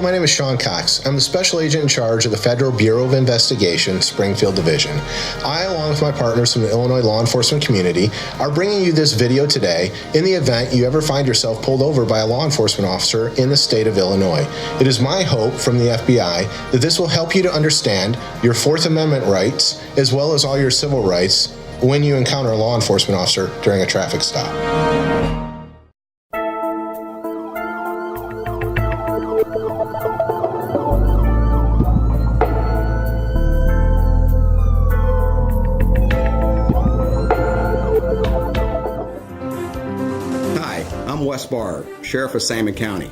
My name is Sean Cox. I'm the special agent in charge of the Federal Bureau of Investigation, Springfield Division. I, along with my partners from the Illinois law enforcement community, are bringing you this video today in the event you ever find yourself pulled over by a law enforcement officer in the state of Illinois. It is my hope from the FBI that this will help you to understand your Fourth Amendment rights as well as all your civil rights when you encounter a law enforcement officer during a traffic stop. I'm Wes Barr, Sheriff of Sangamon County.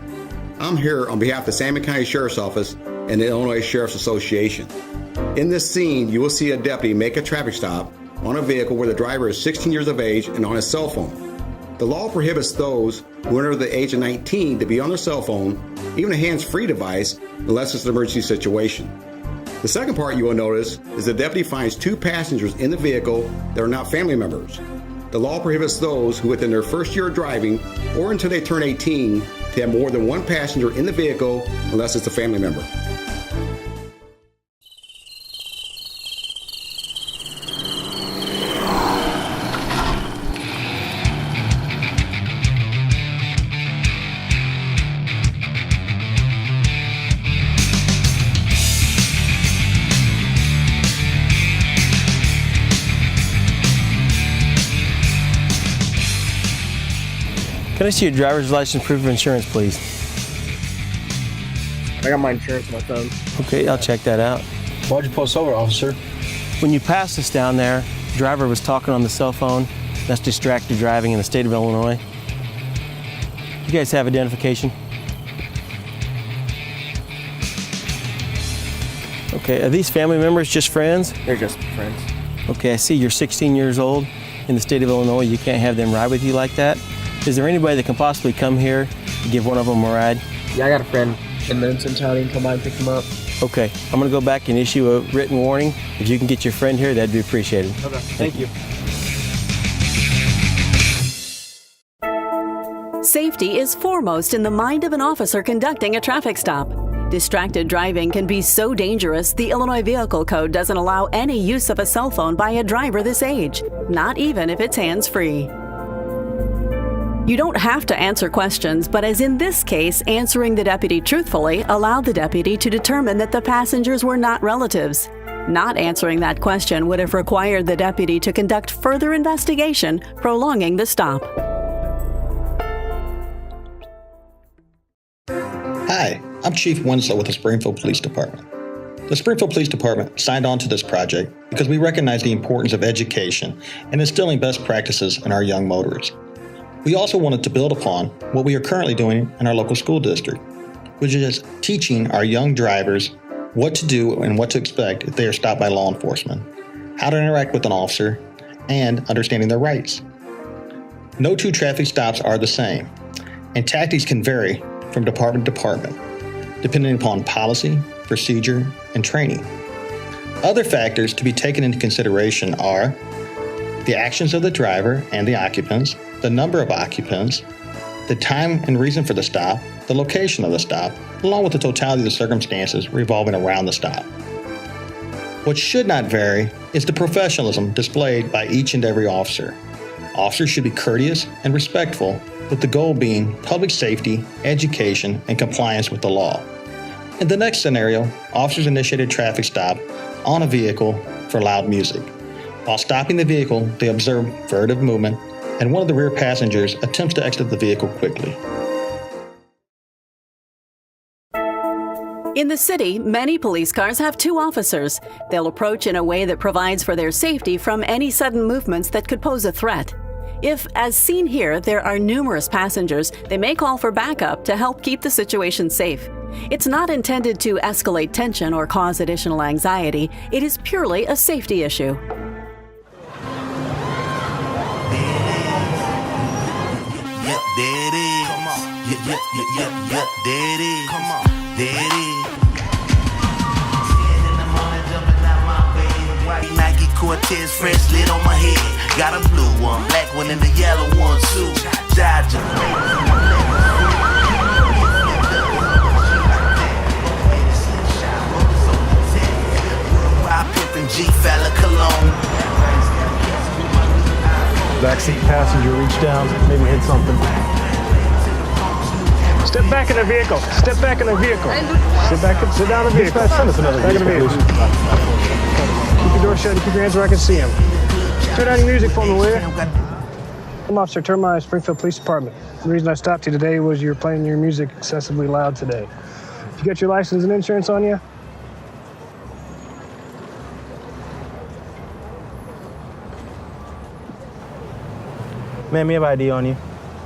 I'm here on behalf of the Sangamon County Sheriff's Office and the Illinois Sheriff's Association. In this scene, you will see a deputy make a traffic stop on a vehicle where the driver is 16 years of age and on his cell phone. The law prohibits those who are under the age of 19 to be on their cell phone, even a hands-free device, unless it's an emergency situation. The second part you will notice is the deputy finds two passengers in the vehicle that are not family members. The law prohibits those who within their first year of driving or until they turn 18 to have more than one passenger in the vehicle unless it's a family member. Can I see your driver's license, proof of insurance, please? I got my insurance on my phone. Okay, I'll check that out. Why'd you pull us over, officer? When you passed us down there, the driver was talking on the cell phone. That's distracted driving in the state of Illinois. You guys have identification? Okay, are these family members just friends? They're just friends. Okay, I see you're 16 years old in the state of Illinois. You can't have them ride with you like that. Is there anybody that can possibly come here and give one of them a ride? Yeah, I got a friend. 10 minutes in town, you can come by and pick them up. Okay, I'm gonna go back and issue a written warning. If you can get your friend here, that'd be appreciated. Okay, thank you. Safety is foremost in the mind of an officer conducting a traffic stop. Distracted driving can be so dangerous, the Illinois Vehicle Code doesn't allow any use of a cell phone by a driver this age, not even if it's hands-free. You don't have to answer questions, but as in this case, answering the deputy truthfully allowed the deputy to determine that the passengers were not relatives. Not answering that question would have required the deputy to conduct further investigation, prolonging the stop. Hi, I'm Chief Winslow with the Springfield Police Department. The Springfield Police Department signed on to this project because we recognize the importance of education and instilling best practices in our young motorists. We also wanted to build upon what we are currently doing in our local school district, which is teaching our young drivers what to do and what to expect if they are stopped by law enforcement, how to interact with an officer, and understanding their rights. No two traffic stops are the same, and tactics can vary from department to department, depending upon policy, procedure, and training. Other factors to be taken into consideration are the actions of the driver and the occupants, the number of occupants, the time and reason for the stop, the location of the stop, along with the totality of the circumstances revolving around the stop. What should not vary is the professionalism displayed by each and every officer. Officers should be courteous and respectful, with the goal being public safety, education, and compliance with the law. In the next scenario, officers initiated a traffic stop on a vehicle for loud music. While stopping the vehicle, they observe furtive movement, and one of the rear passengers attempts to exit the vehicle quickly. In the city, many police cars have two officers. They'll approach in a way that provides for their safety from any sudden movements that could pose a threat. If, as seen here, there are numerous passengers, they may call for backup to help keep the situation safe. It's not intended to escalate tension or cause additional anxiety. It is purely a safety issue. Yep, there it is. Come on. Yep, there it is. Come on. There it is. In the morning, jumping out my bed. White Nike Cortez, fresh lit on my head. Got a blue one, black one, and a yellow one too. Dodger. Worldwide pimpin' G-Fella cologne. Backseat passenger reach down, maybe hit something. Step back in the vehicle. Step back in the vehicle. Sit down in the vehicle. Send us another Back in the vehicle. Keep your door shut and keep your hands where I can see them. Turn down your music for me, will you? I'm Officer Termine, Springfield Police Department. The reason I stopped you today was you were playing your music excessively loud today. You got your license and insurance on you? Ma'am, you have ID on you?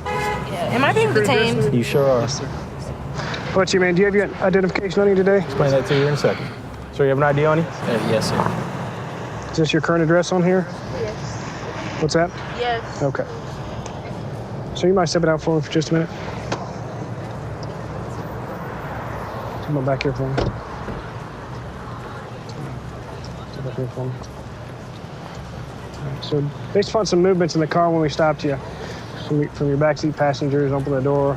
Am I being detained? You sure are. Yes, sir. What's your man? Do you have your identification on you today? Explain that to you in a second. Sir, you have an ID on you? Yes, sir. Is this your current address on here? Yes. What's that? Yes. Okay. So you mind stepping out for me for just a minute? Come on back here for me. Step back here for me. So based upon some movements in the car when we stopped you, from your backseat passengers, open the door,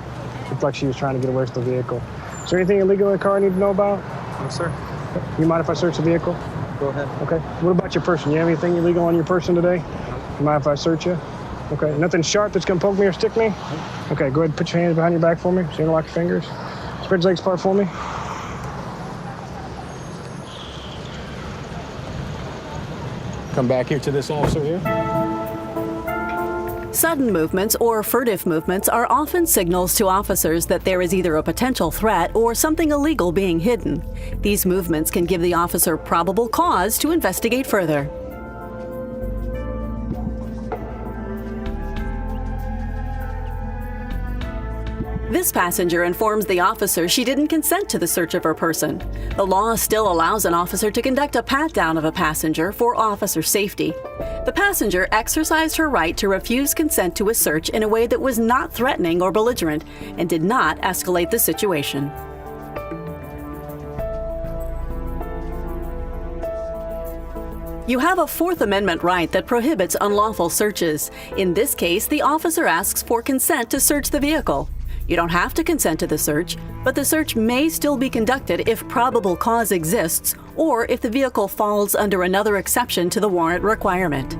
looked like she was trying to get away from the vehicle. Is there anything illegal in the car I need to know about? No, sir. You mind if I search the vehicle? Go ahead. Okay. What about your person? You have anything illegal on your person today? You mind if I search you? Okay. Nothing sharp that's gonna poke me or stick me? Okay, go ahead and put your hands behind your back for me. So interlock your fingers. Spread your legs apart for me. Come back here to this officer here. Sudden movements or furtive movements are often signals to officers that there is either a potential threat or something illegal being hidden. These movements can give the officer probable cause to investigate further. This passenger informs the officer she didn't consent to the search of her person. The law still allows an officer to conduct a pat-down of a passenger for officer safety. The passenger exercised her right to refuse consent to a search in a way that was not threatening or belligerent and did not escalate the situation. You have a Fourth Amendment right that prohibits unlawful searches. In this case, the officer asks for consent to search the vehicle. You don't have to consent to the search, but the search may still be conducted if probable cause exists or if the vehicle falls under another exception to the warrant requirement.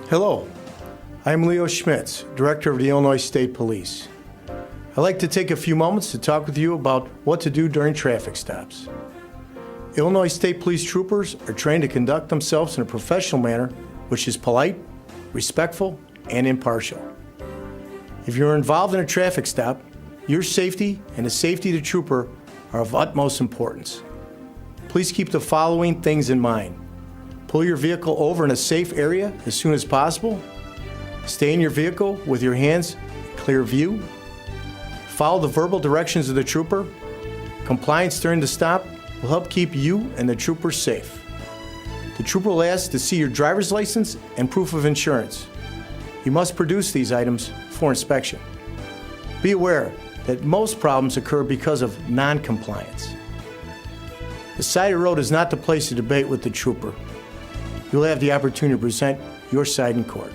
Hello, I'm Leo Schmitz, Director of the Illinois State Police. I'd like to take a few moments to talk with you about what to do during traffic stops. Illinois State Police troopers are trained to conduct themselves in a professional manner which is polite, respectful, and impartial. If you're involved in a traffic stop, your safety and the safety of the trooper are of utmost importance. Please keep the following things in mind. Pull your vehicle over in a safe area as soon as possible. Stay in your vehicle with your hands in clear view. Follow the verbal directions of the trooper. Compliance during the stop will help keep you and the trooper safe. The trooper will ask to see your driver's license and proof of insurance. You must produce these items for inspection. Be aware that most problems occur because of non-compliance. The side of the road is not the place to debate with the trooper. You'll have the opportunity to present your side in court.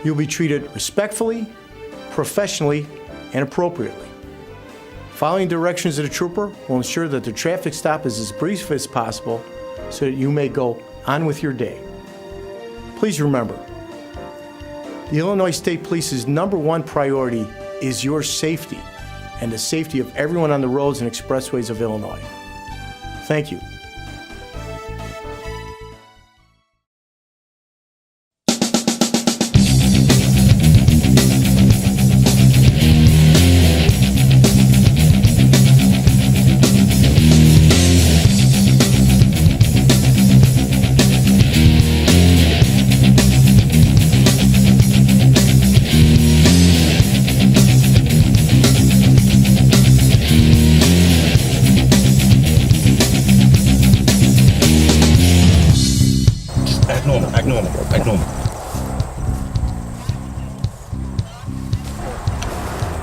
You'll be treated respectfully, professionally, and appropriately. Following directions of the trooper will ensure that the traffic stop is as brief as possible so that you may go on with your day. Please remember, the Illinois State Police's #1 priority is your safety and the safety of everyone on the roads and expressways of Illinois. Thank you.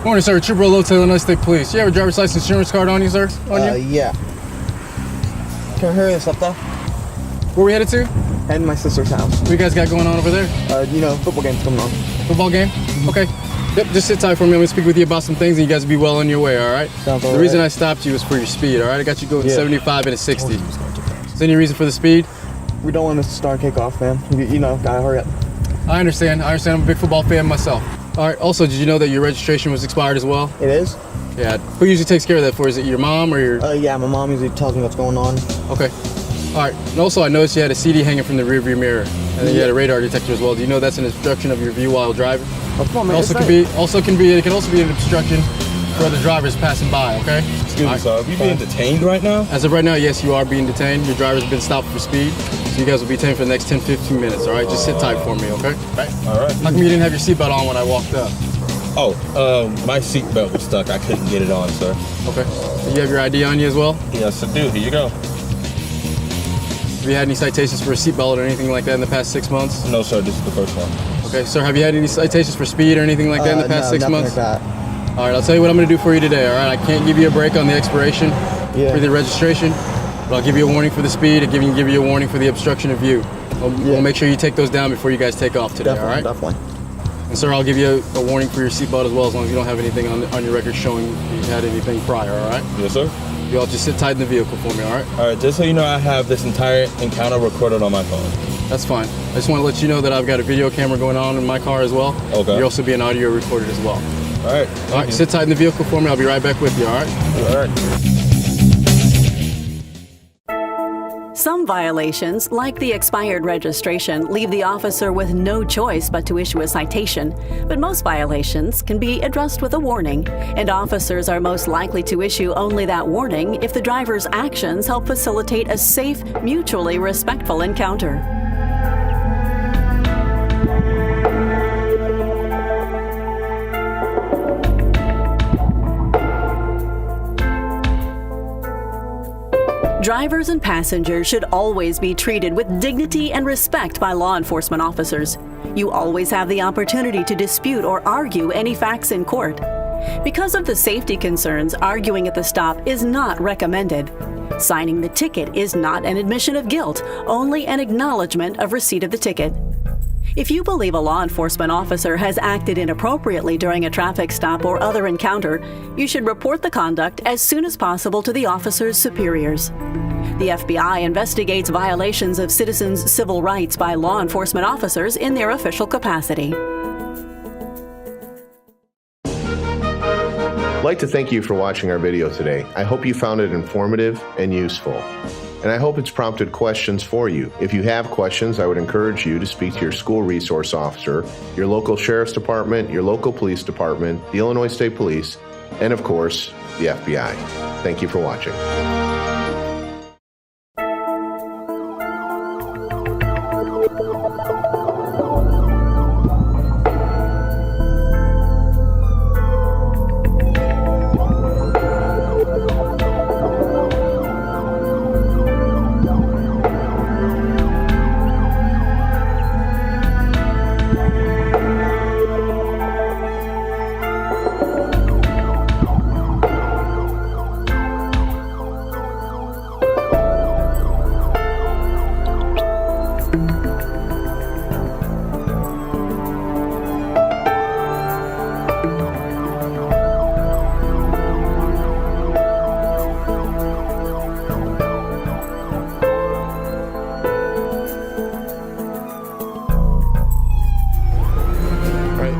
Morning, sir. Trooper Low, Illinois State Police. You have a driver's license insurance card on you, sir? Yeah. Can I hurry this up, though? Where we headed to? Heading to my sister's house. What you guys got going on over there? Football game's coming on. Football game? Okay. Yep, just sit tight for me. I'm going to speak with you about some things, and you guys will be well on your way, all right? Sounds all The right. reason I stopped you was for your speed, all right? I got you going 75 and a 60. Is there any reason for the speed? We don't want this to start kick off, man. Gotta hurry up. I understand. I'm a big football fan myself. All right, also, did you know that your registration was expired as well? It is? Yeah. Who usually takes care of that for? Is it your mom or your... Yeah, my mom usually tells me what's going on. Okay. All right. And also, I noticed you had a CD hanging from the rearview mirror, and then you had a radar detector as well. Do you know that's an obstruction of your view while driving? Oh, come on, man. It can also be an obstruction for other drivers passing by, okay? Excuse me, sir. Are you being detained right now? As of right now, yes, you are being detained. Your driver's been stopped for speed. So you guys will be detained for the next 10-15 minutes, all right? Just sit tight for me, okay? Right. All right. How come you didn't have your seatbelt on when I walked up? Oh, my seatbelt was stuck. I couldn't get it on, sir. Okay. Do you have your ID on you as well? Yes, I do. Here you go. Have you had any citations for a seatbelt or anything like that in the past 6 months? No, sir. This is the first one. Okay, sir, have you had any citations for speed or anything like that in the past 6 months? Like that. All right, I'll tell you what I'm going to do for you today, all right? I can't give you a break on the expiration for the registration, but I'll give you a warning for the speed and give you a warning for the obstruction of view. We'll make sure you take those down before you guys take off today, all right? Definitely. And sir, I'll give you a warning for your seatbelt as well, as long as you don't have anything on your record showing you've had anything prior, all right? Yes, sir. You all just sit tight in the vehicle for me, all right? All right, just so you know, I have this entire encounter recorded on my phone. That's fine. I just want to let you know that I've got a video camera going on in my car as well. Okay. You're also being audio recorded as well. All right. All right, sit tight in the vehicle for me. I'll be right back with you, all right? All right. Some violations, like the expired registration, leave the officer with no choice but to issue a citation. But most violations can be addressed with a warning, and officers are most likely to issue only that warning if the driver's actions help facilitate a safe, mutually respectful encounter. Drivers and passengers should always be treated with dignity and respect by law enforcement officers. You always have the opportunity to dispute or argue any facts in court. Because of the safety concerns, arguing at the stop is not recommended. Signing the ticket is not an admission of guilt, only an acknowledgement of receipt of the ticket. If you believe a law enforcement officer has acted inappropriately during a traffic stop or other encounter, you should report the conduct as soon as possible to the officer's superiors. The FBI investigates violations of citizens' civil rights by law enforcement officers in their official capacity. I'd like to thank you for watching our video today. I hope you found it informative and useful. And I hope it's prompted questions for you. If you have questions, I would encourage you to speak to your school resource officer, your local sheriff's department, your local police department, the Illinois State Police, and of course, the FBI. Thank you for watching.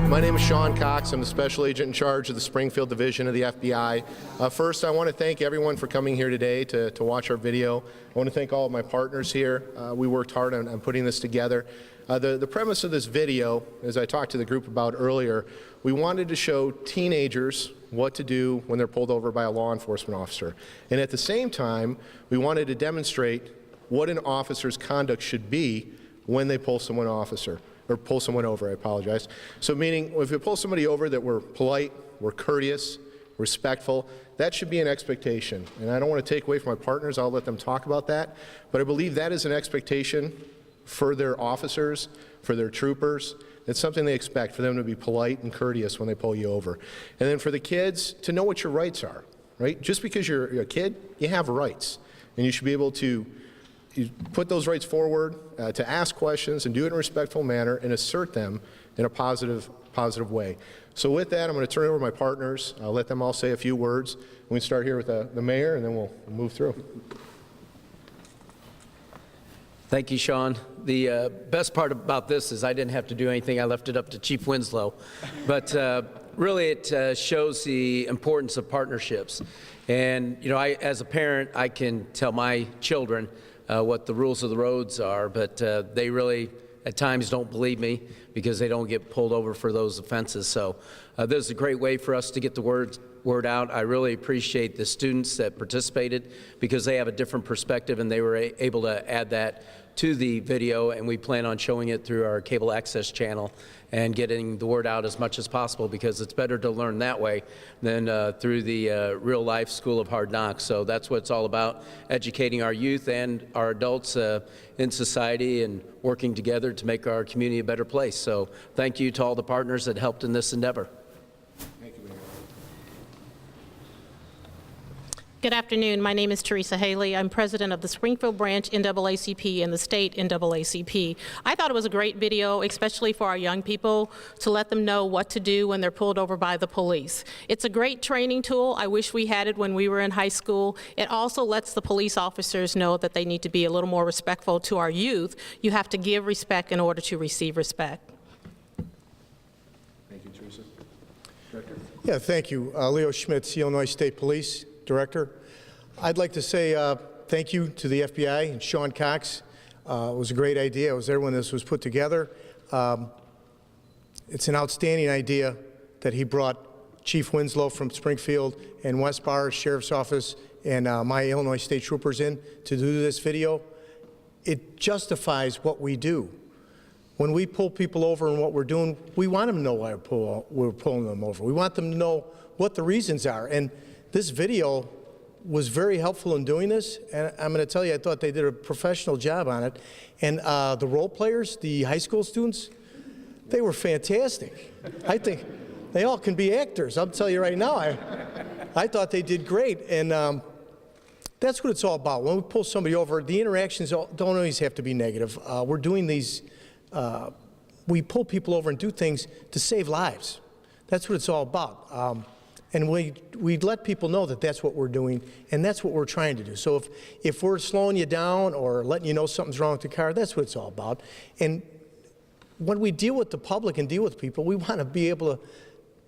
My name is Sean Cox. I'm the Special Agent in charge of the Springfield Division of the FBI. First, I want to thank everyone for coming here today to watch our video. I want to thank all of my partners here. We worked hard on putting this together. The premise of this video, as I talked to the group about earlier, we wanted to show teenagers what to do when they're pulled over by a law enforcement officer. And at the same time, we wanted to demonstrate what an officer's conduct should be when they pull someone over, I apologize. So meaning, if you pull somebody over, that we're polite, we're courteous, respectful, that should be an expectation. And I don't want to take away from my partners, I'll let them talk about that, but I believe that is an expectation for their officers, for their troopers, It's something they expect, for them to be polite and courteous when they pull you over. And then for the kids, to know what your rights are, right? Just because you're a kid, you have rights. And you should be able to put those rights forward, to ask questions and do it in a respectful manner and assert them in a positive way. So with that, I'm going to turn it over to my partners. I'll let them all say a few words. We can start here with the mayor, and then we'll move through. Thank you, Sean. The best part about this is I didn't have to do anything. I left it up to Chief Winslow. But really, it shows the importance of partnerships. And, you know, as a parent, I can tell my children what the rules of the roads are, but they really, at times, don't believe me because they don't get pulled over for those offenses. So this is a great way for us to get the word out. I really appreciate the students that participated because they have a different perspective and they were able to add that to the video, and we plan on showing it through our cable access channel and getting the word out as much as possible because it's better to learn that way than through the real life School of Hard Knocks. So that's what it's all about, educating our youth and our adults in society and working together to make our community a better place. So thank you to all the partners that helped in this endeavor. Good afternoon. My name is Teresa Haley. I'm president of the Springfield branch NAACP and the state NAACP. I thought it was a great video, especially for our young people, to let them know what to do when they're pulled over by the police. It's a great training tool. I wish we had it when we were in high school. It also lets the police officers know that they need to be a little more respectful to our youth. You have to give respect in order to receive respect. Thank you, Teresa. Director? Yeah, thank you. Leo Schmitz, Illinois State Police Director. I'd like to say thank you to the FBI and Sean Cox. It was a great idea. I was there when this was put together. It's an outstanding idea that he brought Chief Winslow from Springfield and West Bar Sheriff's Office and my Illinois State Troopers in to do this video. It justifies what we do. When we pull people over and what we're doing, we want them to know why we're pulling them over. We want them to know what the reasons are. And this video was very helpful in doing this, and I'm going to tell you, I thought they did a professional job on it. And the role players, the high school students, they were fantastic. I think they all can be actors. I'll tell you right now, I thought they did great. And that's what it's all about. When we pull somebody over, the interactions don't always have to be negative. We're doing these, we pull people over and do things to save lives. That's what it's all about. And we let people know that that's what we're doing, and that's what we're trying to do. So if we're slowing you down or letting you know something's wrong with the car, that's what it's all about. And when we deal with the public and deal with people, we want to be able to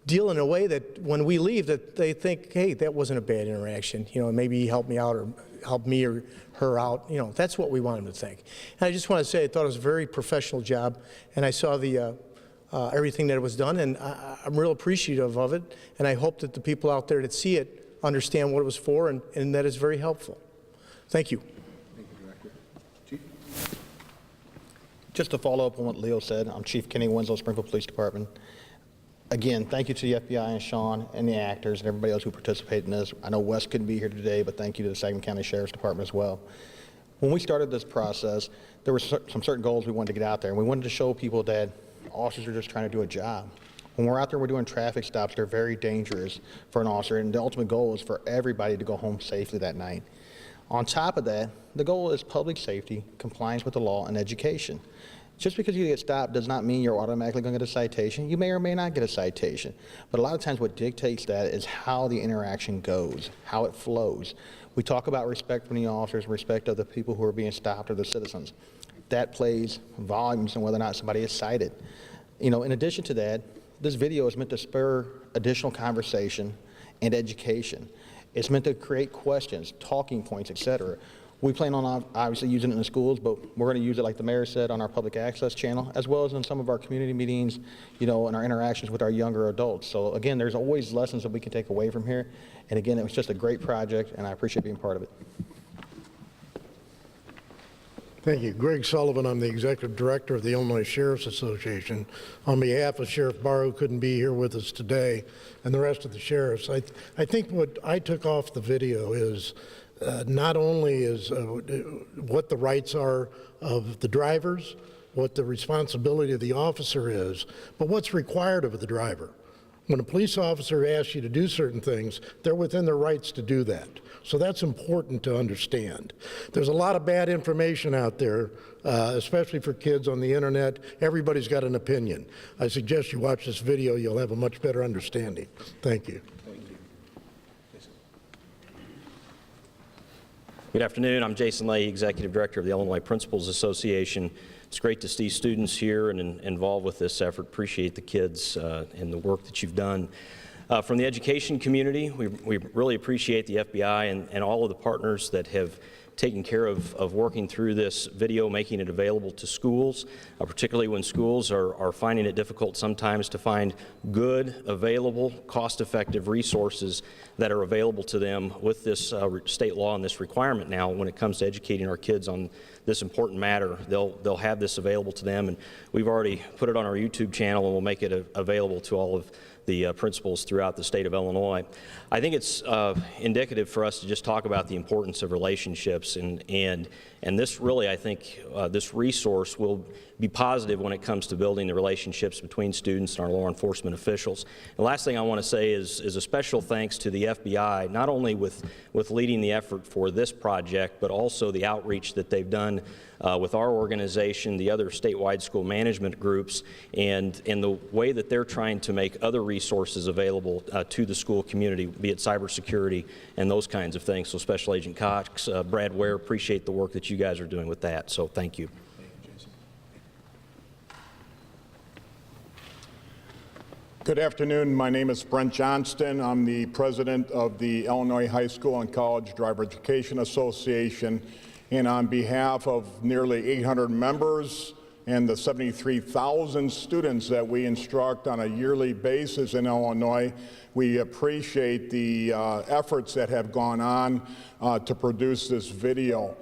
deal in a way that when we leave, that they think, hey, that wasn't a bad interaction. You know, maybe he helped me out or helped me or her out. You know, that's what we want them to think. And I just want to say I thought it was a very professional job, and I saw the everything that was done, and I'm real appreciative of it, and I hope that the people out there that see it understand what it was for, and that it's very helpful. Thank you. Thank you, Director. Chief? Just to follow up on what Leo said, I'm Chief Kenny Winslow, Springfield Police Department. Again, thank you to the FBI and Sean and the actors and everybody else who participated in this. I know Wes couldn't be here today, but thank you to the Sangamon County Sheriff's Department as well. When we started this process, there were some certain goals we wanted to get out there, and we wanted to show people that officers are just trying to do a job. When we're out there, we're doing traffic stops. They're very dangerous for an officer, and the ultimate goal is for everybody to go home safely that night. On top of that, the goal is public safety, compliance with the law, and education. Just because you get stopped does not mean you're automatically going to get a citation. You may or may not get a citation. But a lot of times what dictates that is how the interaction goes, how it flows. We talk about respect from the officers, respect of the people who are being stopped or the citizens. That plays volumes on whether or not somebody is cited. You know, in addition to that, this video is meant to spur additional conversation and education. It's meant to create questions, talking points, etc. We plan on obviously using it in the schools, but we're going to use it, like the mayor said, on our public access channel, as well as in some of our community meetings, you know, and our interactions with our younger adults. So again, there's always lessons that we can take away from here. And again, it was just a great project, and I appreciate being part of it. Thank you. Greg Sullivan, I'm the Executive Director of the Illinois Sheriff's Association. On behalf of Sheriff Barr, who couldn't be here with us today, and the rest of the sheriffs, I think what I took off the video is not only is what the rights are of the drivers, what the responsibility of the officer is, but what's required of the driver. When a police officer asks you to do certain things, they're within their rights to do that. So that's important to understand. There's a lot of bad information out there, especially for kids on the internet. Everybody's got an opinion. I suggest you watch this video. You'll have a much better understanding. Thank you. Good afternoon. I'm Jason Leahy, Executive Director of the Illinois Principals Association. It's great to see students here and involved with this effort. Appreciate the kids and the work that you've done. From the education community, we really appreciate the FBI and all of the partners that have taken care of working through this video, making it available to schools, particularly when schools are finding it difficult sometimes to find good, available, cost-effective resources that are available to them with this state law and this requirement now when it comes to educating our kids on this important matter. They'll have this available to them, and we've already put it on our YouTube channel, and we'll make it available to all of the principals throughout the state of Illinois. I think it's indicative for us to just talk about the importance of relationships, and this really, I think, this resource will be positive when it comes to building the relationships between students and our law enforcement officials. The last thing I want to say is a special thanks to the FBI, not only with leading the effort for this project, but also the outreach that they've done with our organization, the other statewide school management groups, and the way that they're trying to make other resources available to the school community, be it cybersecurity and those kinds of things. So Special Agent Cox, Brad Ware, appreciate the work that you guys are doing with that. So thank you. Good afternoon. My name is Brent Johnston. I'm the president of the Illinois High School and College Driver Education Association. And on behalf of nearly 800 members and the 73,000 students that we instruct on a yearly basis in Illinois, we appreciate the efforts that have gone on to produce this video.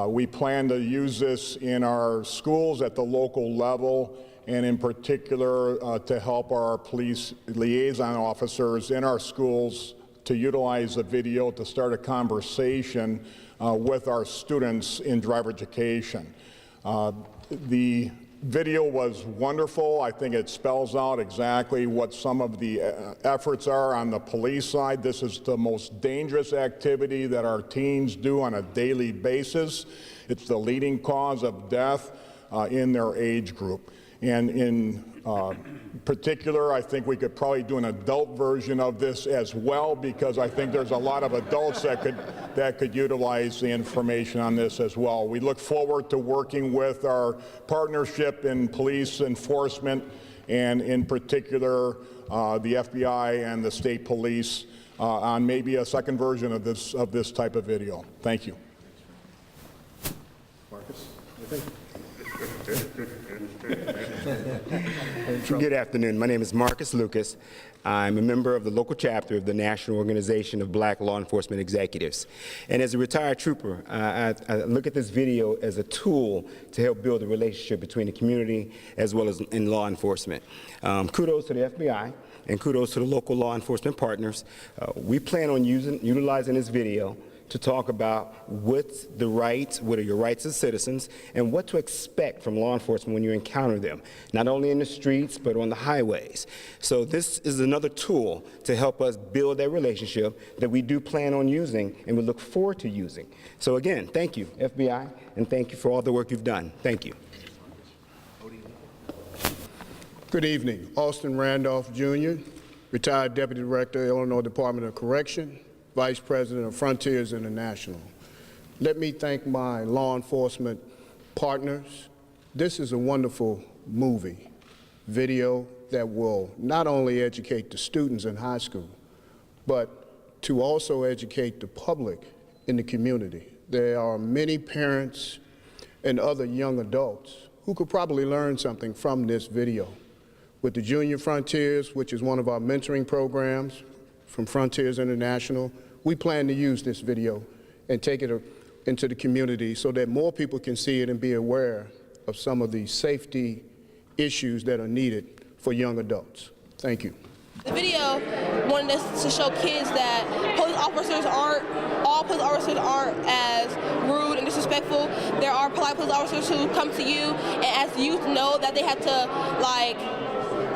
We plan to use this in our schools at the local level, and in particular to help our police liaison officers in our schools to utilize the video to start a conversation with our students in driver education. The video was wonderful. I think it spells out exactly what some of the efforts are on the police side. This is the most dangerous activity that our teens do on a daily basis. It's the leading cause of death in their age group. And in particular, I think we could probably do an adult version of this as well, because I think there's a lot of adults that could utilize the information on this as well. We look forward to working with our partnership in police enforcement, and in particular the FBI and the state police on maybe a second version of this type of video. Thank you. Marcus, Good afternoon. My name is Marcus Lucas. I'm a member of the local chapter of the National Organization of Black Law Enforcement Executives. And as a retired trooper, I look at this video as a tool to help build a relationship between the community as well as in law enforcement. Kudos to the FBI and kudos to the local law enforcement partners. We plan on utilizing this video to talk about what are your rights as citizens, and what to expect from law enforcement when you encounter them, not only in the streets, but on the highways. So this is another tool to help us build that relationship that we do plan on using and we look forward to using. So again, thank you, FBI, and thank you for all the work you've done. Thank you. Good evening. Austin Randolph, Jr., retired Deputy Director, Illinois Department of Correction, Vice President of Frontiers International. Let me thank my law enforcement partners. This is a wonderful video that will not only educate the students in high school, but to also educate the public in the community. There are many parents and other young adults who could probably learn something from this video. With the Junior Frontiers, which is one of our mentoring programs from Frontiers International, we plan to use this video and take it into the community so that more people can see it and be aware of some of the safety issues that are needed for young adults. Thank you. The video wanted us to show kids that all police officers aren't as rude and disrespectful. There are polite police officers who come to you and as youth know that they have to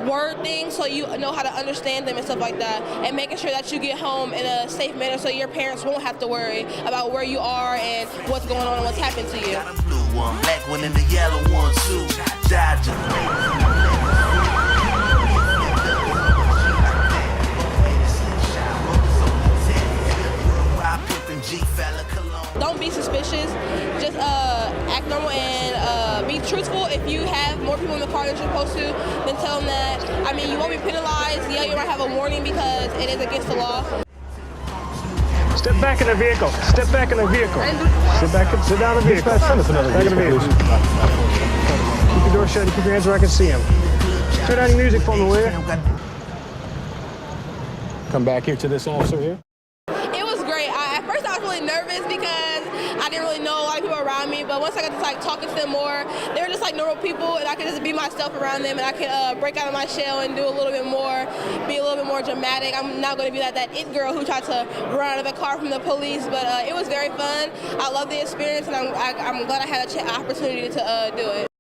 word things so you know how to understand them and stuff like that, and making sure that you get home in a safe manner so your parents won't have to worry about where you are and what's going on and what's happened to you. Got a blue one, black one, and the yellow one too. Don't be suspicious. Just act normal and be truthful. If you have more people in the car than you're supposed to, then tell them that. I mean, you won't be penalized. Yeah, you might have a warning because it is against the law. Step back in the vehicle. Step back in the vehicle. Sit back and sit down in the vehicle. Back in the vehicle. Keep your door shut and keep your hands where I can see them. Turn down your music for me, will you? Come back here to this officer here. It was great. At first I was really nervous because I didn't really know a lot of people around me, but once I got to talking to them more, they were just like normal people, and I could just be myself around them, and I could break out of my shell and do a little bit more, be a little bit more dramatic. I'm not going to be that it girl who tried to run out of the car from the police, but it was very fun. I love the experience, and I'm glad I had an opportunity to do it.